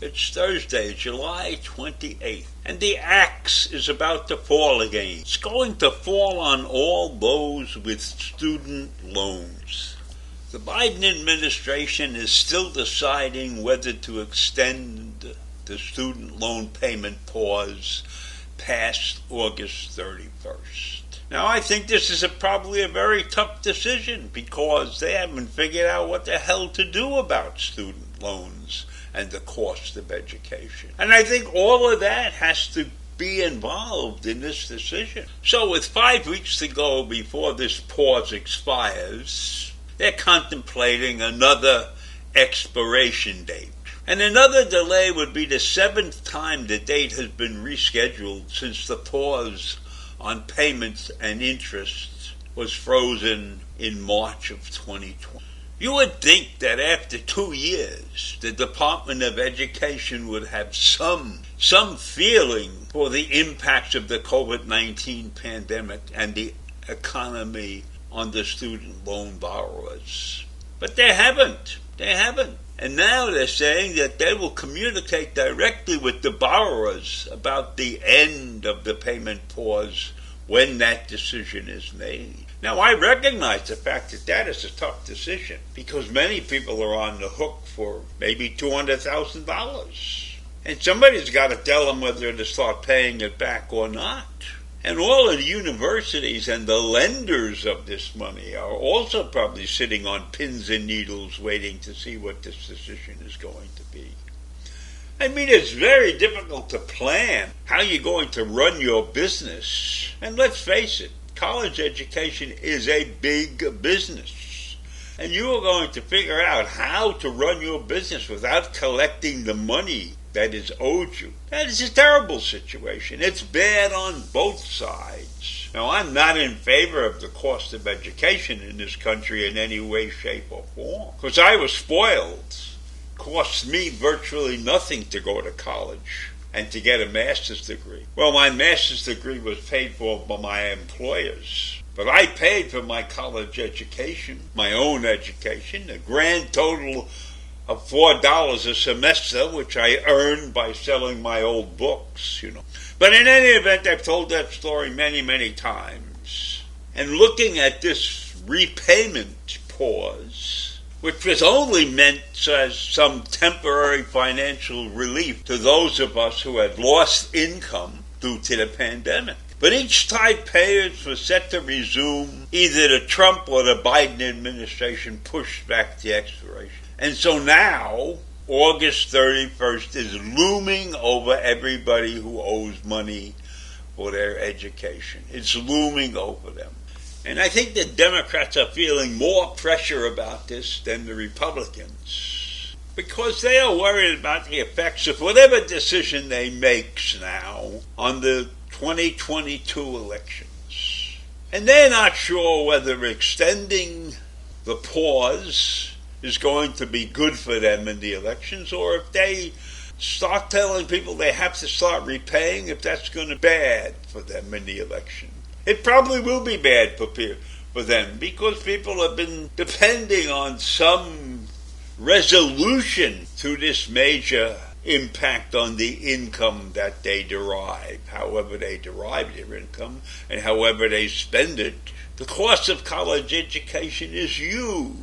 It's Thursday, July 28th, and the axe is about to fall again. It's going to fall on all those with student loans. The Biden administration is still deciding whether to extend the student loan payment pause past August 31st. Now, I think this is probably a very tough decision because they haven't figured out what the hell to do about student loans and the cost of education. And I think all of that has to be involved in this decision. So with 5 weeks to go before this pause expires, they're contemplating another expiration date. And another delay would be the 7th time the date has been rescheduled since the pause on payments and interest was frozen in March of 2020. You would think that after 2 years, the Department of Education would have some feeling for the impacts of the COVID-19 pandemic and the economy on the student loan borrowers. But they haven't. And now they're saying that they will communicate directly with the borrowers about the end of the payment pause when that decision is made. Now, I recognize the fact that that is a tough decision because many people are on the hook for maybe $200,000. And somebody's got to tell them whether to start paying it back or not. And all of the universities and the lenders of this money are also probably sitting on pins and needles waiting to see what this decision is going to be. I mean, it's very difficult to plan how you're going to run your business. And let's face it, college education is a big business. And you are going to figure out how to run your business without collecting the money that is owed you. That is a terrible situation. It's bad on both sides. Now, I'm not in favor of the cost of education in this country in any way, shape, or form. Because I was spoiled. It cost me virtually nothing to go to college and to get a master's degree. Well, my master's degree was paid for by my employers. But I paid for my college education, my own education, a grand total of $4 a semester, which I earned by selling my old books, But in any event, I've told that story many, many times. And looking at this repayment pause, which was only meant as some temporary financial relief to those of us who had lost income due to the pandemic. But each time payments were set to resume, either the Trump or the Biden administration pushed back the expiration. And so now, August 31st is looming over everybody who owes money for their education. It's looming over them. And I think the Democrats are feeling more pressure about this than the Republicans because they are worried about the effects of whatever decision they make now on the 2022 elections. And they're not sure whether extending the pause is going to be good for them in the elections, or if they start telling people they have to start repaying, if that's going to be bad for them in the election. It probably will be bad for them because people have been depending on some resolution to this major impact on the income that they derive, however they derive their income and however they spend it. The cost of college education is huge.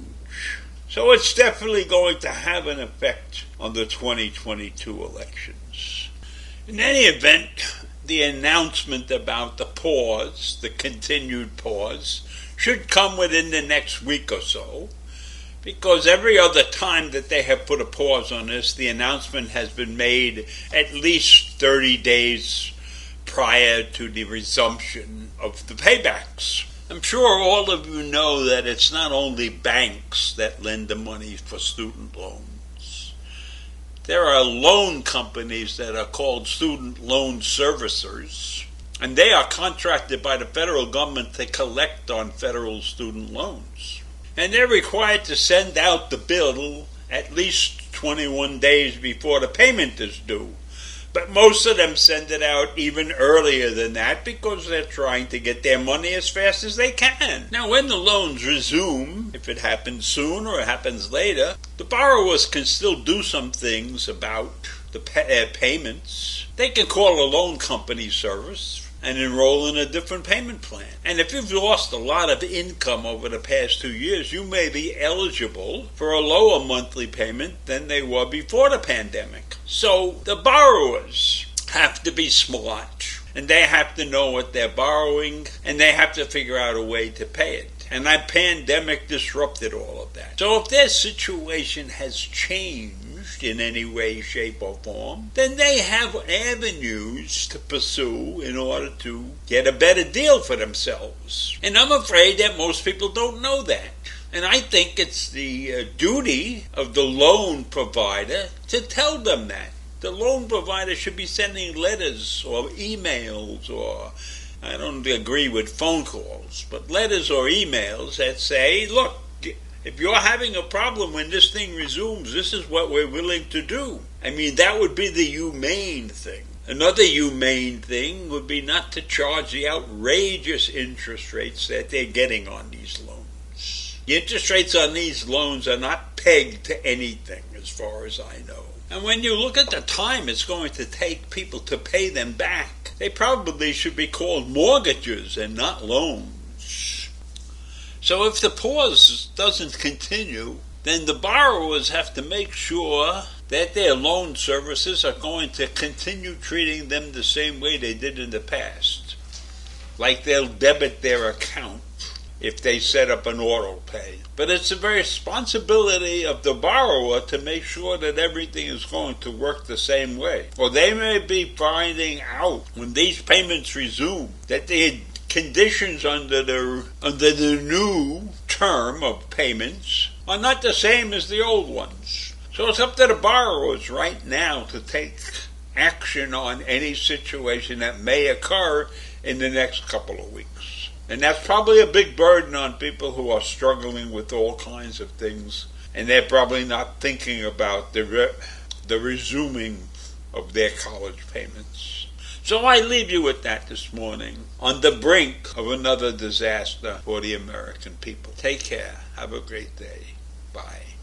So it's definitely going to have an effect on the 2022 elections. In any event, the announcement about the pause, the continued pause, should come within the next week or so, because every other time that they have put a pause on this, the announcement has been made at least 30 days prior to the resumption of the paybacks. I'm sure all of you know that it's not only banks that lend the money for student loans. There are loan companies that are called student loan servicers, and they are contracted by the federal government to collect on federal student loans. And they're required to send out the bill at least 21 days before the payment is due. But most of them send it out even earlier than that because they're trying to get their money as fast as they can. Now, when the loans resume, if it happens soon or it happens later, the borrowers can still do some things about payments, they can call a loan company service and enroll in a different payment plan. And if you've lost a lot of income over the past 2 years, you may be eligible for a lower monthly payment than they were before the pandemic. So the borrowers have to be smart, and they have to know what they're borrowing, and they have to figure out a way to pay it. And that pandemic disrupted all of that. So if their situation has changed in any way, shape, or form, then they have avenues to pursue in order to get a better deal for themselves. And I'm afraid that most people don't know that. And I think it's the duty of the loan provider to tell them that. The loan provider should be sending letters or emails, or I don't agree with phone calls, but letters or emails that say, look, if you're having a problem when this thing resumes, this is what we're willing to do. I mean, that would be the humane thing. Another humane thing would be not to charge the outrageous interest rates that they're getting on these loans. The interest rates on these loans are not pegged to anything, as far as I know. And when you look at the time it's going to take people to pay them back, they probably should be called mortgages and not loans. So if the pause doesn't continue, then the borrowers have to make sure that their loan services are going to continue treating them the same way they did in the past. Like they'll debit their account if they set up an auto pay. But it's the responsibility of the borrower to make sure that everything is going to work the same way. Or they may be finding out when these payments resume that the conditions under the new term of payments are not the same as the old ones. So it's up to the borrowers right now to take action on any situation that may occur in the next couple of weeks. And that's probably a big burden on people who are struggling with all kinds of things, and they're probably not thinking about the resuming of their college payments. So I leave you with that this morning, on the brink of another disaster for the American people. Take care. Have a great day. Bye.